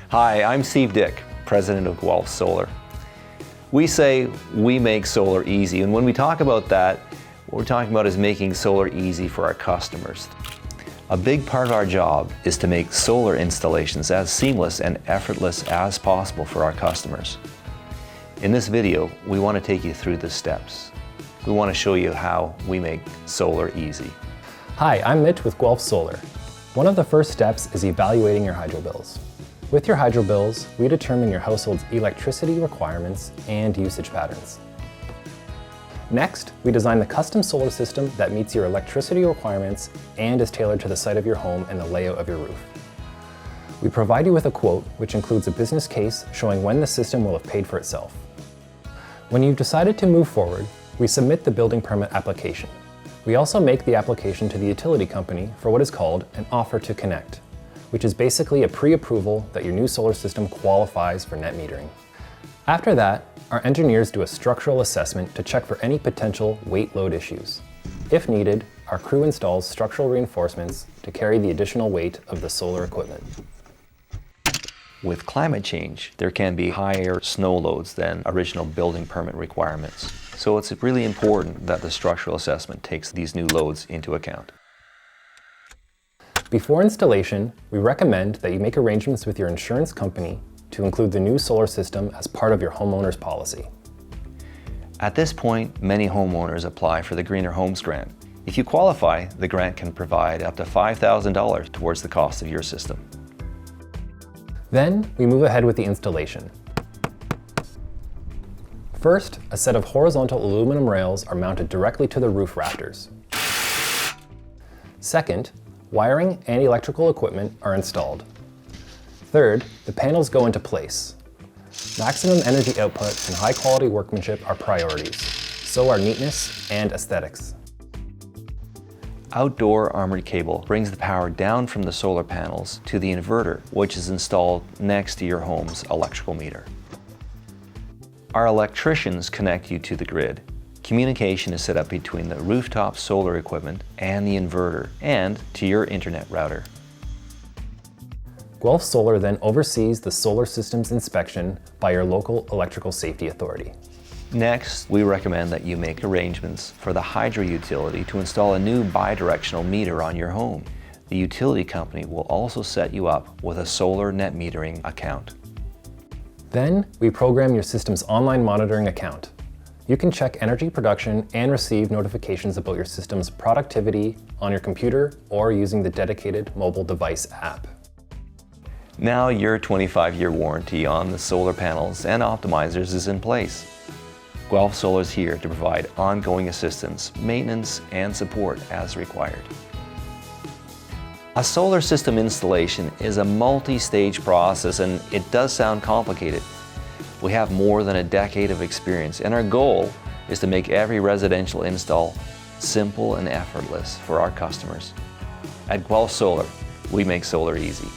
Hi, I'm Steve Dyck, President of Guelph Solar. We say we make solar easy, and when we talk about that, what we're talking about is making solar easy for our customers. A big part of our job is to make solar installations as seamless and effortless as possible for our customers. In this video, we want to take you through the steps. We want to show you how we make solar easy. Hi, I'm Mitch with Guelph Solar. One of the first steps is evaluating your hydro bills. With your hydro bills, we determine your household's electricity requirements and usage patterns. Next, we design the custom solar system that meets your electricity requirements and is tailored to the site of your home and the layout of your roof. We provide you with a quote, which includes a business case showing when the system will have paid for itself. When you've decided to move forward, we submit the building permit application. We also make the application to the utility company for what is called an offer to connect, which is basically a pre-approval that your new solar system qualifies for net metering. After that, our engineers do a structural assessment to check for any potential weight load issues. If needed, our crew installs structural reinforcements to carry the additional weight of the solar equipment. With climate change, there can be higher snow loads than original building permit requirements. So it's really important that the structural assessment takes these new loads into account. Before installation, we recommend that you make arrangements with your insurance company to include the new solar system as part of your homeowner's policy. At this point, many homeowners apply for the Greener Homes Grant. If you qualify, the grant can provide up to $5,000 towards the cost of your system. Then, we move ahead with the installation. First, a set of horizontal aluminum rails are mounted directly to the roof rafters. Second, wiring and electrical equipment are installed. Third, the panels go into place. Maximum energy output and high quality workmanship are priorities. So are neatness and aesthetics. Outdoor armored cable brings the power down from the solar panels to the inverter, which is installed next to your home's electrical meter. Our electricians connect you to the grid. Communication is set up between the rooftop solar equipment and the inverter and to your internet router. Guelph Solar then oversees the solar system's inspection by your local electrical safety authority. Next, we recommend that you make arrangements for the hydro utility to install a new bidirectional meter on your home. The utility company will also set you up with a solar net metering account. Then, we program your system's online monitoring account. You can check energy production and receive notifications about your system's productivity on your computer or using the dedicated mobile device app. Now your 25-year warranty on the solar panels and optimizers is in place. Guelph Solar is here to provide ongoing assistance, maintenance, and support as required. A solar system installation is a multi-stage process, and it does sound complicated. We have more than a decade of experience, and our goal is to make every residential install simple and effortless for our customers. At Guelph Solar, we make solar easy.